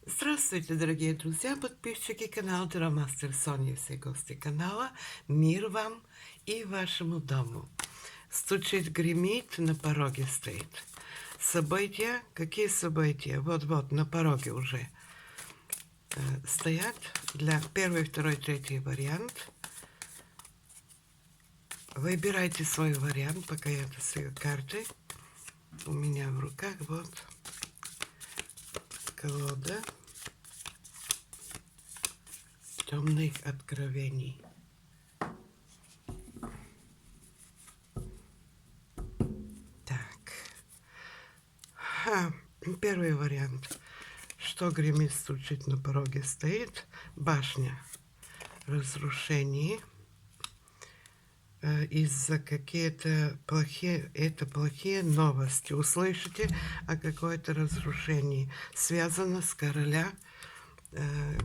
Здравствуйте, дорогие друзья, подписчики канала Драмастер Соня и все гости канала. Мир вам и вашему дому. Стучит, гремит, на пороге стоит. События? Какие события? Вот-вот, на пороге уже стоят. Для первый, второй, третий вариант. Выбирайте свой вариант, пока я достаю карты. У меня в руках вот колода темных откровений. Так. Первый вариант. Что гремит, стучит, на пороге стоит? Башня. Разрушений. Из-за какие-то плохие новости. Услышите о какое-то разрушении. Связано с короля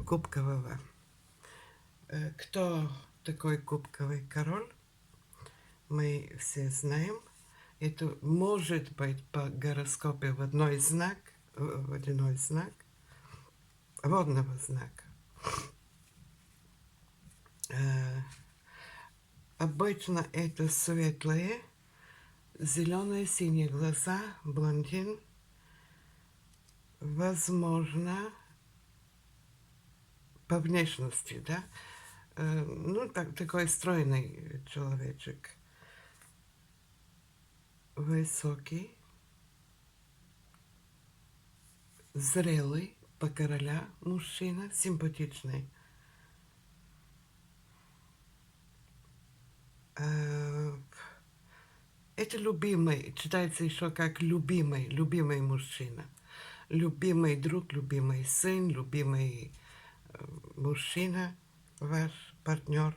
Кубкового. Кто такой Кубковый король? Мы все знаем. Это может быть по гороскопу водяной знак водного знака. Обычно это светлые, зеленые, синие глаза, блондин. Возможно, по внешности, да? Такой стройный человечек. Высокий, зрелый, по короля мужчина, симпатичный. Это любимый, читается еще как любимый мужчина. Любимый друг, любимый сын, любимый мужчина, ваш партнер.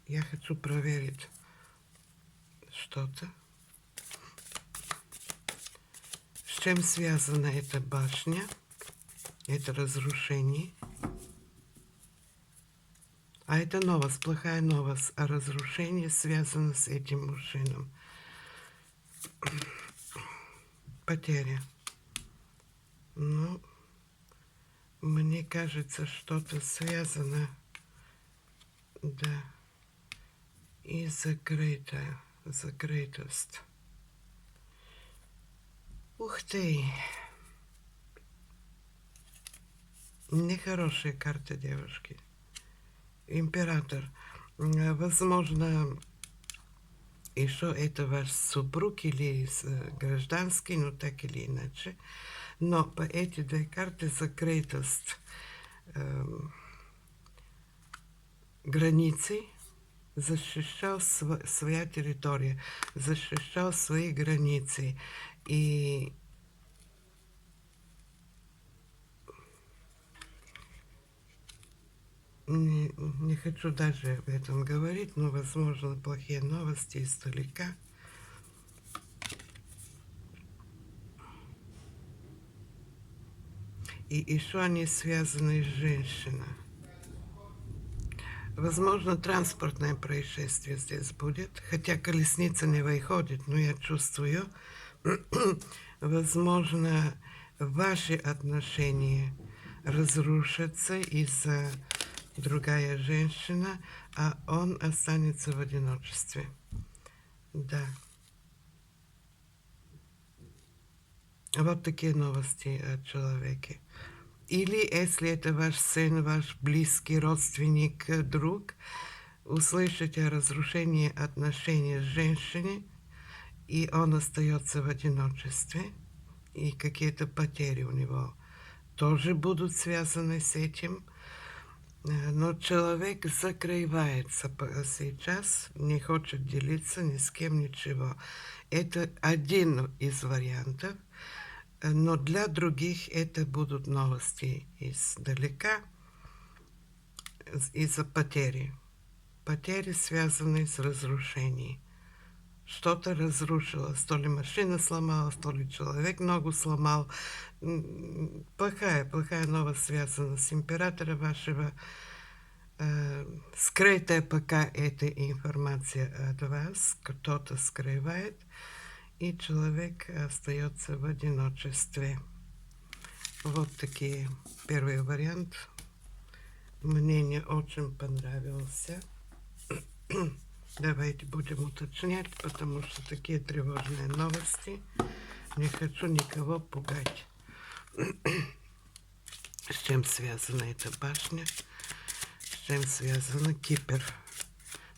Я хочу проверить что-то. С чем связана эта башня? Это разрушение. А это новость, плохая новость. А разрушение связано с этим мужчином. Потеря. Ну, мне кажется, что-то связано. Да. И закрытость. Ух ты! Нехорошие карты, девушки. Император. Возможно, еще это ваш супруг или гражданский, ну так или иначе. Но по эти две карты закрытость границы, защищал своя территория, защищал свои границы. И не хочу даже об этом говорить, но, возможно, плохие новости издалека. И еще они связаны с женщиной. Возможно, транспортное происшествие здесь будет, хотя колесница не выходит, но я чувствую, возможно, ваши отношения разрушатся из-за другая женщина, а он останется в одиночестве. Да. Вот такие новости о человеке. Или, если это ваш сын, ваш близкий родственник, друг, услышите о разрушении отношений с женщиной, и он остается в одиночестве, и какие-то потери у него тоже будут связаны с этим. Но человек закрывается сейчас, не хочет делиться ни с кем ничего. Это один из вариантов. Но для других это будут новости издалека из-за потери. Потери связаны с разрушением. Что-то разрушилось. То ли машина сломалась, то ли человек ногу сломал. Плохая новость связана с императором вашего. скрытая пока эта информация от вас, кто-то скрывает, и человек остается в одиночестве. Вот такие первый вариант. Мне очень понравился. Давайте будем уточнять, потому что такие тревожные новости. Не хочу никого пугать. С чем связана эта башня? С чем связана Кипр?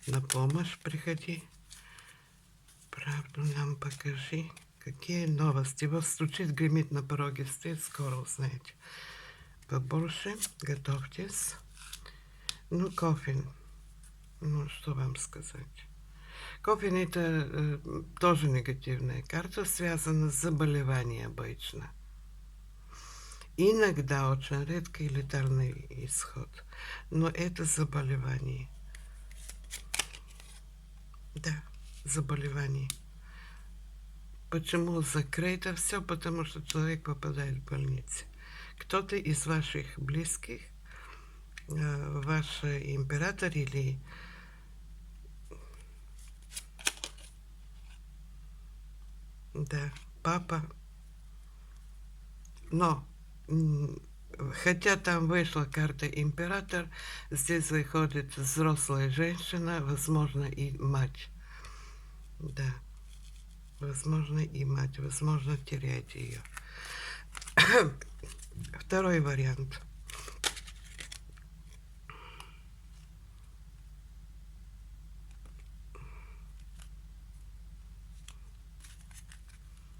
На помощь приходи. Правду нам покажи. Какие новости? Вот стучит, гремит на пороге, стоит, скоро узнаете. Побольше, готовьтесь. Ну, Кофин. Ну, что вам сказать? Кофин это тоже негативная карта, связана с заболеванием обычно. Иногда, очень редко, и летальный исход. Но это заболевание. Да, заболевание. Почему закрыто все? Потому что человек попадает в больницу. Кто-то из ваших близких, ваш император или да, папа, но хотя там вышла карта император, здесь выходит взрослая женщина, возможно, и мать. Да, возможно, и мать, возможно, терять ее. Второй вариант.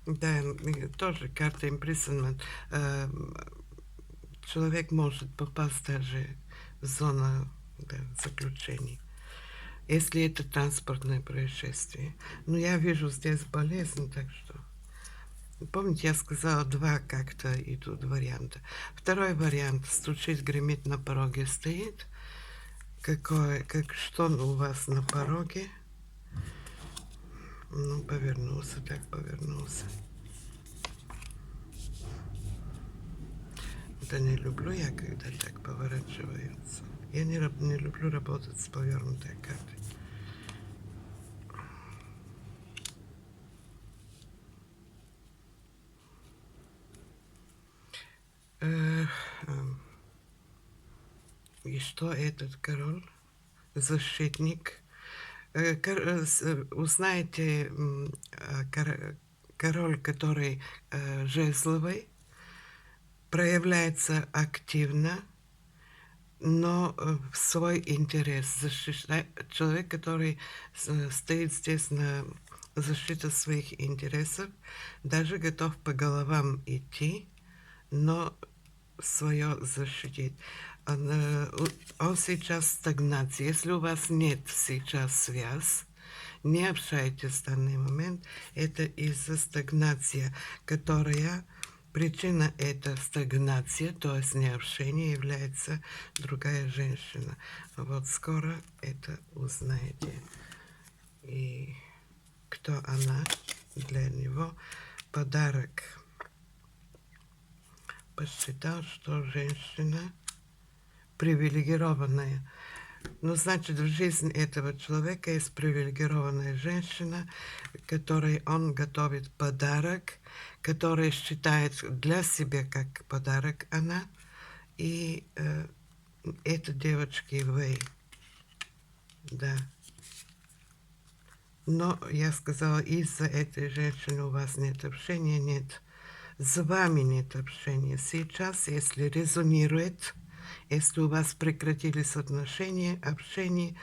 Да, тоже карта imprisonment. Человек может попасть даже в зону, да, заключения, если это транспортное происшествие. Но я вижу здесь болезнь, так что... Помните, я сказала, два как-то идут варианта. Второй вариант. Стучит, гремит, на пороге стоит. Что у вас на пороге? Ну, повернулся, так повернулся. Да не люблю я, когда так поворачиваются. Я не люблю работать с повернутой картой. И что этот король? Защитник. Узнаете, король, который жезловый, проявляется активно, но в свой интерес. Человек, который стоит здесь на защиту своих интересов, даже готов по головам идти, но свое защитить. Он сейчас в стагнации. Если у вас нет сейчас связь, не общайтесь в данный момент. Это из-за стагнации, которая... Причина это стагнация, то есть необщение, является другая женщина. Вот скоро это узнаете. И кто она для него? Подарок. Посчитал, что женщина привилегированная. Ну, значит, в жизни этого человека есть привилегированная женщина, которой он готовит подарок, который считает для себя как подарок она. И это девочки вы. Да. Но я сказала, из-за этой женщины у вас нет общения, нет. С вами нет общения. Сейчас, если резонирует, если у вас прекратились отношения, общение,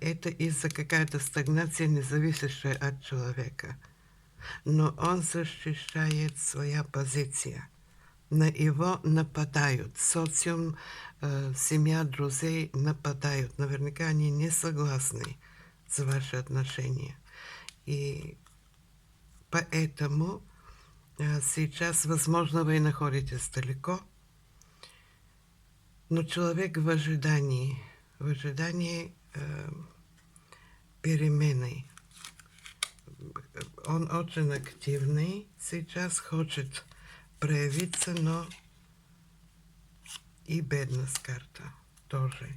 это из-за какой-то стагнации, не зависящей от человека. Но он защищает свою позицию. На его нападают. Социум, семья, друзей нападают. Наверняка они не согласны с ваши отношения. И поэтому сейчас, возможно, вы находитесь далеко, но человек в ожидании перемены. Он очень активный, сейчас хочет проявиться, но и бедность карта тоже.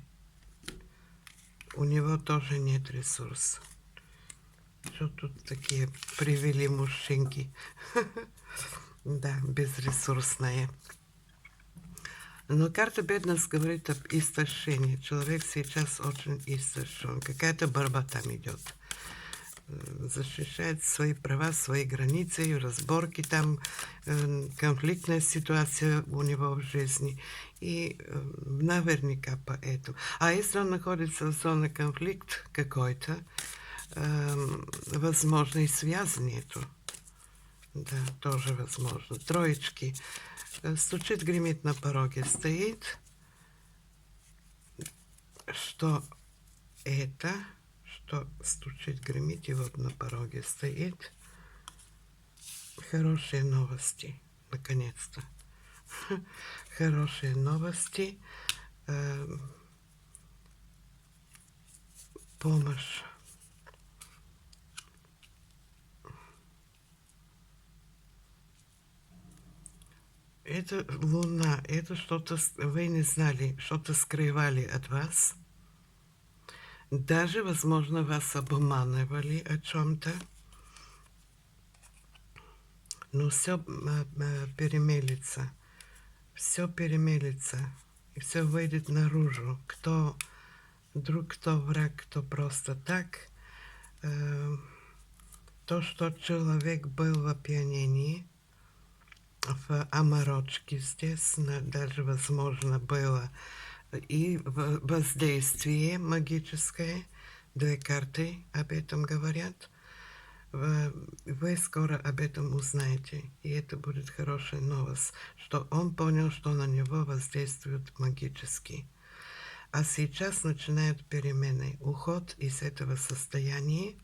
у него тоже нет ресурса. Что тут такие привели мужчинки? Да, безресурсные. Но карта бедность говорит об истощении. Человек сейчас очень истощен. Какая-то борьба там идет. Защищает свои права, свои границы, разборки там, конфликтная ситуация у него в жизни. И наверняка поэтому. А если он находится в зоне конфликта какой-то, возможно, и связи нету. Да, тоже возможно. Троечки. Стучит, гремит на пороге, стоит. Что это? Что стучит, гремит, и вот на пороге стоит. Хорошие новости, наконец-то. Хорошие новости. Помощь. Это луна, это что-то вы не знали, что-то скрывали от вас. Даже, возможно, вас обманывали о чем-то. Но все перемелится. Все перемелится. И все выйдет наружу. Кто друг, кто враг, кто просто так. То, что человек был в опьянении, в оморочке здесь, даже, возможно, было и воздействие магическое. Две карты об этом говорят. Вы скоро об этом узнаете, и это будет хорошая новость, что он понял, что на него воздействует магически. А сейчас начинают перемены, уход из этого состояния.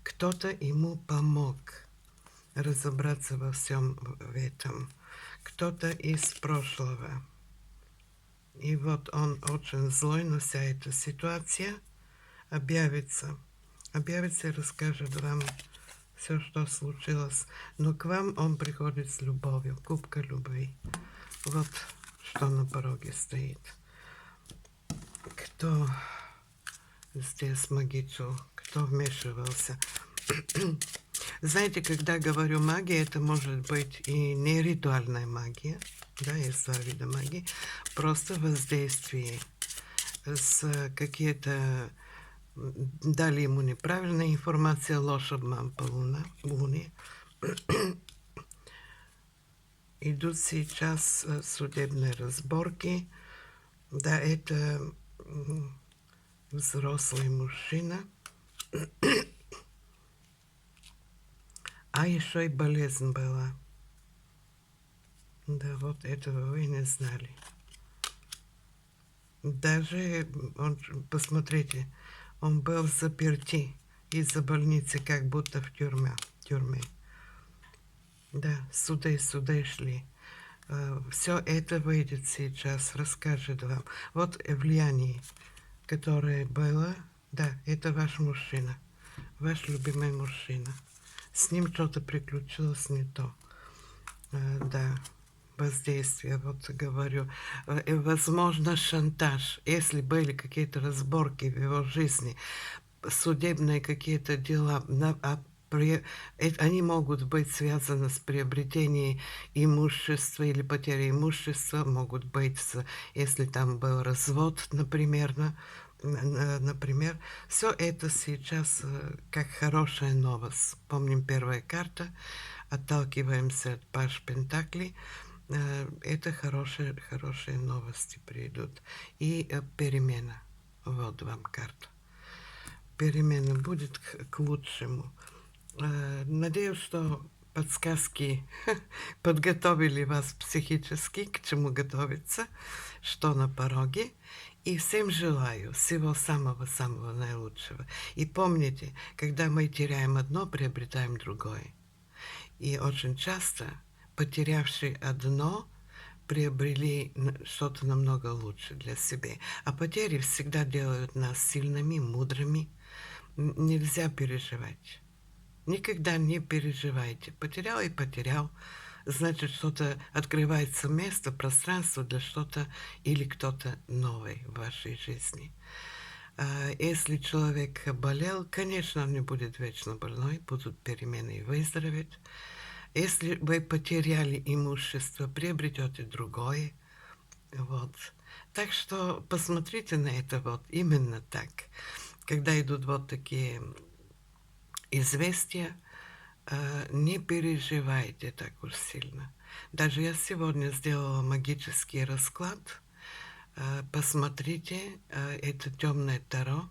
Кто-то ему помог разобраться во всем в этом. Кто-то из прошлого. И вот он очень злой, но вся эта ситуация объявится. Объявится и расскажет вам все, что случилось. Но к вам он приходит с любовью, кубка любви. Вот что на пороге стоит. Кто здесь магичил, кто вмешивался. Знаете, когда говорю магия, это может быть и не ритуальная магия, да, есть два вида магии, просто воздействие с какие-то дали ему неправильная информация, ложь, обман по луне. Идут сейчас судебные разборки. Да, это взрослый мужчина. А еще и болезнь была. Да, вот этого вы не знали. Даже, посмотрите, он был в заперти из-за больницы, как будто в тюрьме. Да, суды шли. Все это выйдет сейчас, расскажет вам. Вот влияние, которое было, да, это ваш мужчина, ваш любимый мужчина. С ним что-то приключилось не то. Да, воздействие, вот говорю. Возможно, шантаж. Если были какие-то разборки в его жизни, судебные какие-то дела, они могут быть связаны с приобретением имущества или потерей имущества, могут быть, если там был развод, например, все это сейчас как хорошая новость. Помним, первая карта, отталкиваемся от Паж Пентаклей. Это хорошие новости придут. И перемена. Вот вам карта. Перемена будет к лучшему. Надеюсь, что подсказки подготовили вас психически, к чему готовиться, что на пороге. И всем желаю всего самого-самого наилучшего. И помните, когда мы теряем одно, приобретаем другое. И очень часто, потерявшие одно, приобрели что-то намного лучше для себя. А потери всегда делают нас сильными, мудрыми. Нельзя переживать. Никогда не переживайте. Потерял и потерял. Значит, что-то открывается место, пространство для что-то или кто-то новый в вашей жизни. Если человек болел, конечно, он не будет вечно больной, будут перемены и выздороветь. Если вы потеряли имущество, приобретете другое. Вот. Так что посмотрите на это вот именно так. Когда идут вот такие известия, не переживайте так уж сильно. Даже я сегодня сделала магический расклад. Посмотрите, это темное таро.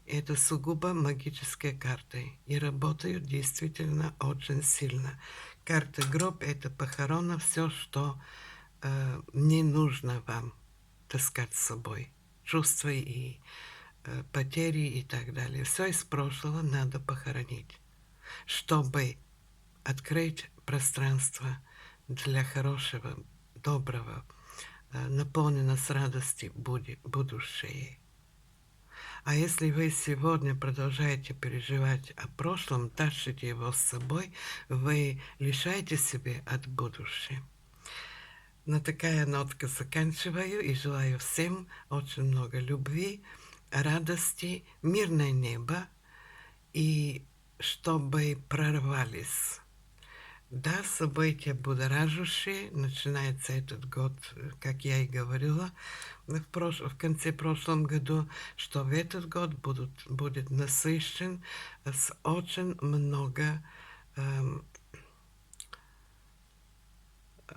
Это сугубо магические карты. И работают действительно очень сильно. Карта гроб — это похорона, все, что не нужно вам таскать с собой. Чувства и потери и так далее. Все из прошлого надо похоронить, чтобы открыть пространство для хорошего, доброго, наполнено с радости будущее. А если вы сегодня продолжаете переживать о прошлом, тащите его с собой, вы лишаете себя от будущего. На такая нотка заканчиваю и желаю всем очень много любви, радости, мирное небо и чтобы прорвались. Да, события будоражащие. Начинается этот год, как я и говорила, в конце прошлом году, что в этот год будет насыщен с очень много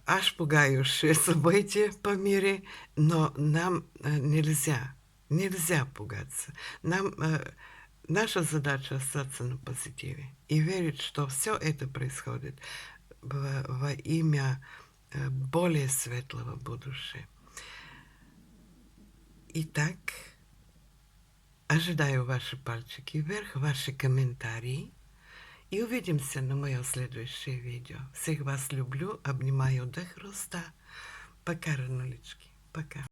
аж пугающие события по мире, но нам нельзя пугаться. Наша задача остаться на позитиве и верить, что все это происходит во имя более светлого будущего. Итак, ожидаю ваши пальчики вверх, ваши комментарии. И увидимся на моем следующем видео. Всех вас люблю, обнимаю до хруста. Пока, ранулечки. Пока.